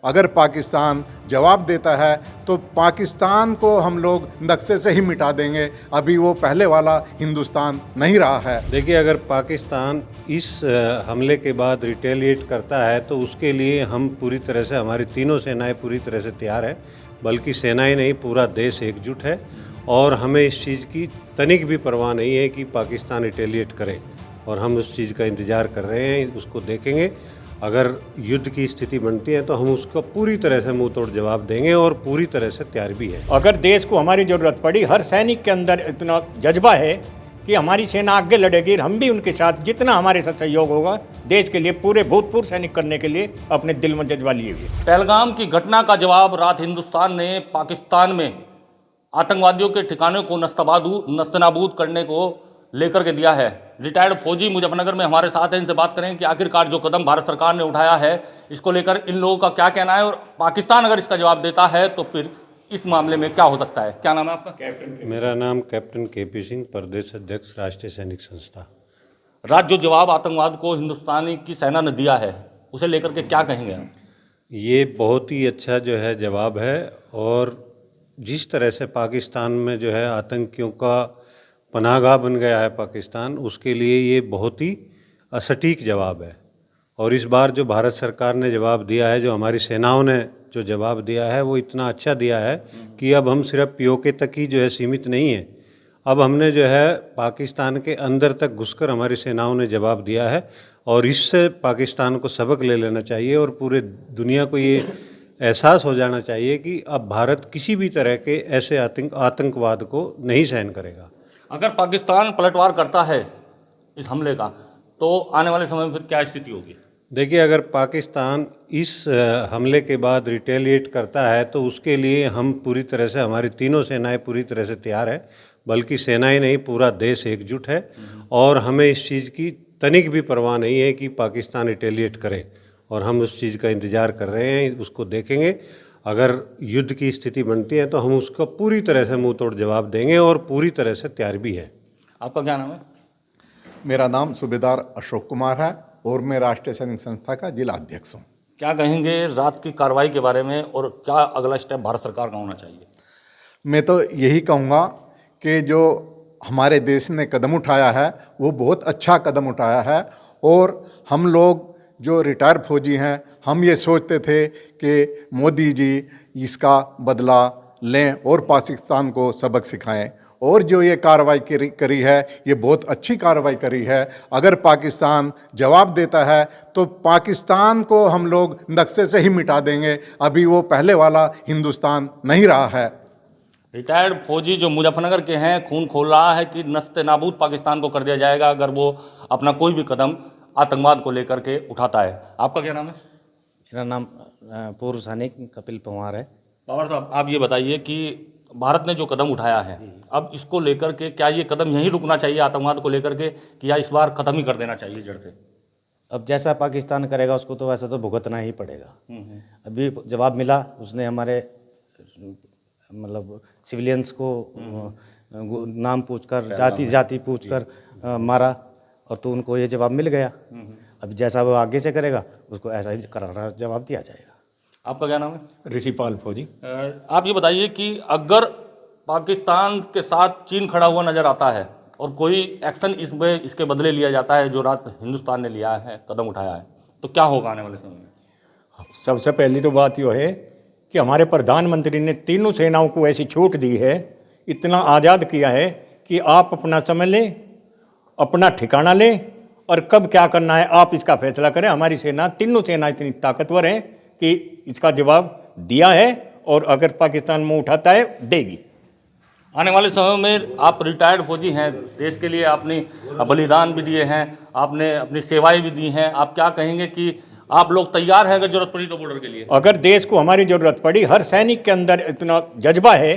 अगर पाकिस्तान जवाब देता है तो पाकिस्तान को हम लोग नक्शे से ही मिटा देंगे। अभी वो पहले वाला हिंदुस्तान नहीं रहा है। देखिए, अगर पाकिस्तान इस हमले के बाद रिटेलिएट करता है तो उसके लिए हम पूरी तरह से, हमारी तीनों सेनाएं पूरी तरह से तैयार है। बल्कि सेनाएं नहीं, पूरा देश एकजुट है और हमें इस चीज़ की तनिक भी परवाह नहीं है कि पाकिस्तान रिटेलिएट करे। और हम उस चीज़ का इंतज़ार कर रहे हैं, उसको देखेंगे। अगर युद्ध की स्थिति बनती है तो हम उसका पूरी तरह से मुंह तोड़ जवाब देंगे और पूरी तरह से तैयार भी है। अगर देश को हमारी ज़रूरत पड़ी, हर सैनिक के अंदर इतना जज्बा है कि हमारी सेना आगे लड़ेगी, हम भी उनके साथ, जितना हमारे साथ सहयोग होगा देश के लिए, पूरे भूतपूर्व सैनिक करने के लिए अपने दिल में जज्बा लिए हुए। पहलगाम की घटना का जवाब रात हिंदुस्तान ने पाकिस्तान में आतंकवादियों के ठिकाने को नस्तनाबूद करने को लेकर के दिया है। रिटायर्ड फौजी मुजफ्फरनगर में हमारे साथ हैं, इनसे बात करें कि आखिरकार जो कदम भारत सरकार ने उठाया है इसको लेकर इन लोगों का क्या कहना है, और पाकिस्तान अगर इसका जवाब देता है तो फिर इस मामले में क्या हो सकता है। क्या नाम है आपका? मेरा नाम कैप्टन केपी सिंह, प्रदेश अध्यक्ष राष्ट्रीय सैनिक संस्था। रात जो जवाब आतंकवाद को हिंदुस्तानी की सेना ने दिया है उसे लेकर के क्या कहेंगे आप? ये बहुत ही अच्छा जो है जवाब है, और जिस तरह से पाकिस्तान में जो है आतंकियों का पनाहगाह बन गया है पाकिस्तान, उसके लिए ये बहुत ही सटीक जवाब है। और इस बार जो भारत सरकार ने जवाब दिया है, जो हमारी सेनाओं ने जो जवाब दिया है, वो इतना अच्छा दिया है कि अब हम सिर्फ पीओके तक ही जो है सीमित नहीं है। अब हमने जो है पाकिस्तान के अंदर तक घुसकर हमारी सेनाओं ने जवाब दिया है, और इससे पाकिस्तान को सबक ले लेना चाहिए और पूरे दुनिया को ये एहसास हो जाना चाहिए कि अब भारत किसी भी तरह के ऐसे आतंकवाद को नहीं सहन करेगा। अगर पाकिस्तान पलटवार करता है इस हमले का तो आने वाले समय में फिर क्या स्थिति होगी? देखिए, अगर पाकिस्तान इस हमले के बाद रिटेलिएट करता है तो उसके लिए हम पूरी तरह से, हमारी तीनों सेनाएं पूरी तरह से तैयार है। बल्कि सेनाएं नहीं, पूरा देश एकजुट है और हमें इस चीज़ की तनिक भी परवाह नहीं है कि पाकिस्तान रिटेलिएट करे। और हम उस चीज़ का इंतज़ार कर रहे हैं, उसको देखेंगे। अगर युद्ध की स्थिति बनती है तो हम उसका पूरी तरह से मुंह तोड़ जवाब देंगे और पूरी तरह से तैयार भी है। आपका क्या नाम है? मेरा नाम सूबेदार अशोक कुमार है और मैं राष्ट्रीय सैनिक संस्था का जिला अध्यक्ष हूँ। क्या कहेंगे रात की कार्रवाई के बारे में, और क्या अगला स्टेप भारत सरकार का होना चाहिए? मैं तो यही कहूँगा कि जो हमारे देश ने कदम उठाया है वो बहुत अच्छा कदम उठाया है। और हम लोग जो रिटायर्ड फौजी हैं, हम ये सोचते थे कि मोदी जी इसका बदला लें और पाकिस्तान को सबक सिखाएं, और जो ये कार्रवाई करी है ये बहुत अच्छी कार्रवाई करी है। अगर पाकिस्तान जवाब देता है तो पाकिस्तान को हम लोग नक्शे से ही मिटा देंगे। अभी वो पहले वाला हिंदुस्तान नहीं रहा है। रिटायर्ड फौजी जो मुजफ्फरनगर के हैं खून खोल रहा है कि नस्ते-नाबूद पाकिस्तान को कर दिया जाएगा अगर वो अपना कोई भी कदम आतंकवाद को लेकर के उठाता है। आपका क्या नाम है? मेरा नाम पूर्व सैनिक कपिल पंवार है। पवार साहब, आप ये बताइए कि भारत ने जो कदम उठाया है, अब इसको लेकर के क्या ये कदम यहीं रुकना चाहिए आतंकवाद को लेकर के, कि या इस बार ख़त्म ही कर देना चाहिए जड़ से? अब जैसा पाकिस्तान करेगा उसको तो वैसा तो भुगतना ही पड़ेगा। अभी जवाब मिला, उसने हमारे मतलब सिविलियंस को नाम पूछकर, जाति पूछकर मारा, और तो उनको ये जवाब मिल गया। अब जैसा वो आगे से करेगा उसको ऐसा ही करारा जवाब दिया जाएगा। आपका क्या नाम है? ऋषिपाल फौजी। आप ये बताइए कि अगर पाकिस्तान के साथ चीन खड़ा हुआ नज़र आता है और कोई एक्शन इसके बदले लिया जाता है जो रात हिंदुस्तान ने लिया है, कदम उठाया है, तो क्या होगा आने वाले समय में? सबसे पहली तो बात यह है कि हमारे प्रधानमंत्री ने तीनों सेनाओं को ऐसी छूट दी है, इतना आज़ाद किया है कि आप अपना समय लें, अपना ठिकाना लें, और कब क्या करना है आप इसका फैसला करें। हमारी सेना, तीनों सेना इतनी ताकतवर हैं कि इसका जवाब दिया है, और अगर पाकिस्तान मुंह उठाता है देगी। आने वाले समय में आप रिटायर्ड फौजी हैं, देश के लिए आपने बलिदान भी दिए हैं, आपने अपनी सेवाएं भी दी हैं। आप क्या कहेंगे कि आप लोग तैयार हैं अगर जरूरत पड़ी तो बॉर्डर के लिए? अगर देश को हमारी ज़रूरत पड़ी, हर सैनिक के अंदर इतना जज्बा है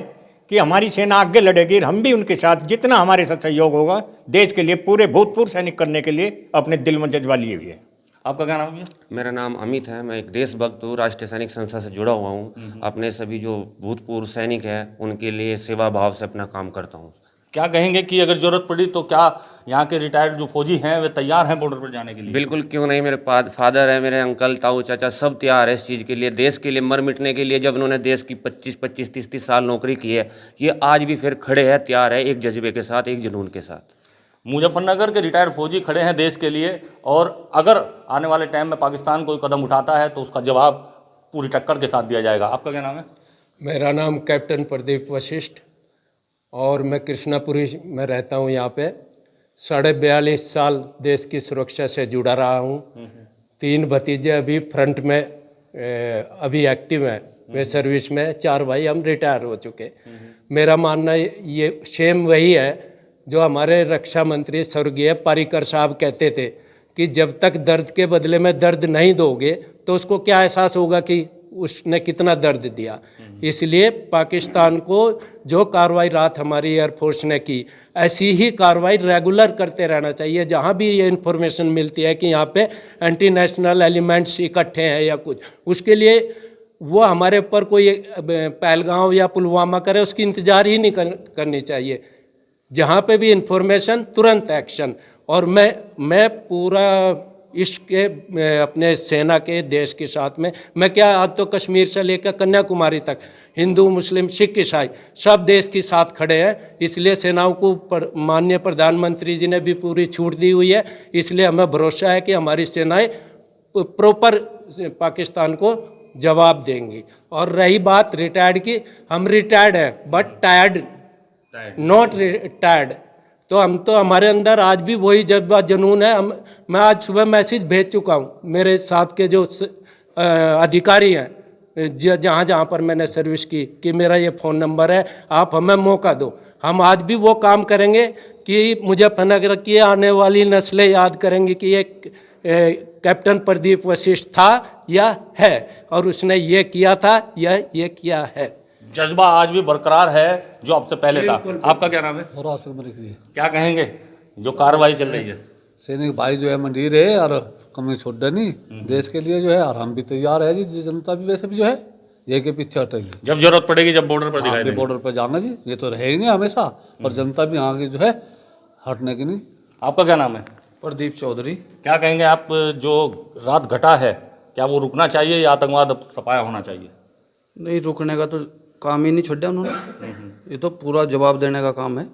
कि हमारी सेना आगे लड़ेगी, हम भी उनके साथ, जितना हमारे साथ सहयोग होगा देश के लिए, पूरे भूतपूर्व सैनिक करने के लिए अपने दिल में जज्बा लिए हुए हैं। आपका क्या नाम है? मेरा नाम अमित है। मैं एक देशभक्त हूँ, राष्ट्रीय सैनिक संस्था से जुड़ा हुआ हूँ। अपने सभी जो भूतपूर्व सैनिक हैं उनके लिए सेवा भाव से अपना काम करता हूँ। क्या कहेंगे कि अगर जरूरत पड़ी तो क्या यहाँ के रिटायर्ड जो फौजी हैं वे तैयार हैं बॉर्डर पर जाने के लिए? बिल्कुल, क्यों नहीं। मेरे फादर है, मेरे अंकल, ताऊ, चाचा सब तैयार है इस चीज़ के लिए, देश के लिए मर मिटने के लिए। जब उन्होंने देश की 25-25, 30-30 साल नौकरी की है, ये आज भी फिर खड़े हैं, तैयार है, एक जज्बे के साथ, एक जुनून के साथ। मुजफ्फरनगर के रिटायर्ड फौजी खड़े हैं देश के लिए, और अगर आने वाले टाइम में पाकिस्तान कोई कदम उठाता है तो उसका जवाब पूरी टक्कर के साथ दिया जाएगा। आपका क्या नाम है? मेरा नाम कैप्टन प्रदीप वशिष्ठ और मैं कृष्णापुरी में रहता हूँ। यहाँ पे 42.5 साल देश की सुरक्षा से जुड़ा रहा हूँ। 3 भतीजे अभी फ्रंट में अभी एक्टिव हैं, वे सर्विस में। 4 भाई हम रिटायर हो चुके। मेरा मानना ये सेम वही है जो हमारे रक्षा मंत्री स्वर्गीय पारीकर साहब कहते थे कि जब तक दर्द के बदले में दर्द नहीं दोगे तो उसको क्या एहसास होगा कि उसने कितना दर्द दिया। इसलिए पाकिस्तान को जो कार्रवाई रात हमारी एयरफोर्स ने की, ऐसी ही कार्रवाई रेगुलर करते रहना चाहिए। जहाँ भी ये इन्फॉर्मेशन मिलती है कि यहाँ पे एंटी नेशनल एलिमेंट्स इकट्ठे हैं या कुछ, उसके लिए वो हमारे ऊपर कोई पहलगांव या पुलवामा करे उसकी इंतज़ार ही नहीं करनी चाहिए। जहाँ पे भी इन्फॉर्मेशन तुरंत एक्शन। और मैं पूरा इसके अपने सेना के देश के साथ में, मैं क्या आज तो कश्मीर से लेकर कन्याकुमारी तक हिंदू मुस्लिम सिख ईसाई सब देश के साथ खड़े हैं। इसलिए सेनाओं को माननीय प्रधानमंत्री जी ने भी पूरी छूट दी हुई है। इसलिए हमें भरोसा है कि हमारी सेनाएं प्रॉपर पाकिस्तान को जवाब देंगी। और रही बात रिटायर्ड की, हम रिटायर्ड हैं बट टायर्ड नॉट रिटायर्ड। तो हम तो हमारे अंदर आज भी वही जज्बा जुनून है। मैं आज सुबह मैसेज भेज चुका हूँ मेरे साथ के जो अधिकारी हैं जहाँ जहाँ पर मैंने सर्विस की कि मेरा ये फ़ोन नंबर है, आप हमें मौका दो। हम आज भी वो काम करेंगे कि मुजफ्फरनगर की आने वाली नस्लें याद करेंगी कि ये कैप्टन प्रदीप वशिष्ठ था या है, और उसने ये किया था या ये किया है। जज्बा आज भी बरकरार है जो आपसे पहले था। आपका क्या नाम है? क्या कहेंगे जो कार्रवाई चल रही है? सैनिक भाई जो है मंदिर है और कमी छोड़ नहीं देश के लिए जो है, और हम भी तैयार है जी, जनता भी वैसे भी जो है ये के पीछे हटेगी। जब जरूरत पड़ेगी, जब बॉर्डर पर दिखाई देंगे। बॉर्डर पर जाना जी, ये तो रहेगी नहीं हमेशा, और जनता भी यहाँ की जो है हटने की नहीं। आपका क्या नाम है? प्रदीप चौधरी। क्या कहेंगे आप, जो रात घटा है क्या वो रुकना चाहिए या आतंकवाद सफाया होना चाहिए? नहीं, रुकने का तो काम ही नहीं छोड़ा उन्होंने, ये तो पूरा जवाब देने का काम है।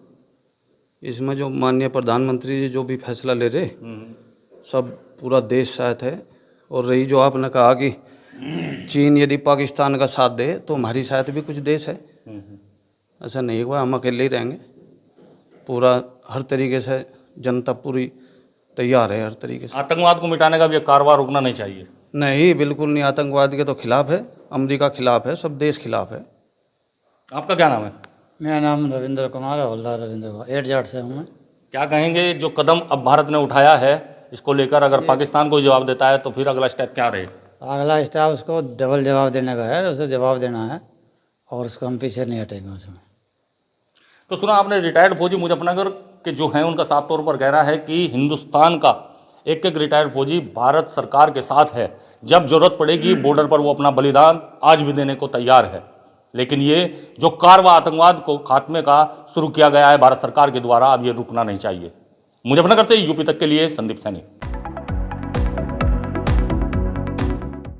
इसमें जो माननीय प्रधानमंत्री जी जो भी फैसला ले रहे सब पूरा देश साथ है। और रही जो आपने कहा कि चीन यदि पाकिस्तान का साथ दे तो हमारी साथ भी कुछ देश है, ऐसा नहीं हुआ हम अकेले ही रहेंगे। पूरा हर तरीके से जनता पूरी तैयार है, हर तरीके से। आतंकवाद को मिटाने का भी कारवां रुकना नहीं चाहिए? नहीं, बिल्कुल नहीं। आतंकवाद के तो खिलाफ है, अमेरिका खिलाफ है, सब देश खिलाफ है। आपका क्या नाम है? मेरा नाम रविंद्र कुमार है, हवलदार रविंद्र कुमार, 8 जाट से हूँ मैं। क्या कहेंगे जो कदम अब भारत ने उठाया है इसको लेकर, अगर पाकिस्तान को जवाब देता है तो फिर अगला स्टेप क्या रहे? अगला स्टेप उसको डबल जवाब देने का है, उसे जवाब देना है और उसको हम पीछे नहीं हटेंगे उसमें। तो सुना आपने, रिटायर्ड फौजी मुजफ्फरनगर के जो हैं उनका साफ तौर पर कहना है कि हिंदुस्तान का एक एक रिटायर्ड फौजी भारत सरकार के साथ है। जब जरूरत पड़ेगी बॉर्डर पर वो अपना बलिदान आज भी देने को तैयार है। लेकिन ये जो कारवां आतंकवाद को खात्मे का शुरू किया गया है भारत सरकार के द्वारा, अब ये रुकना नहीं चाहिए। मुजफ्फरनगर से यूपी तक के लिए संदीप सैनी।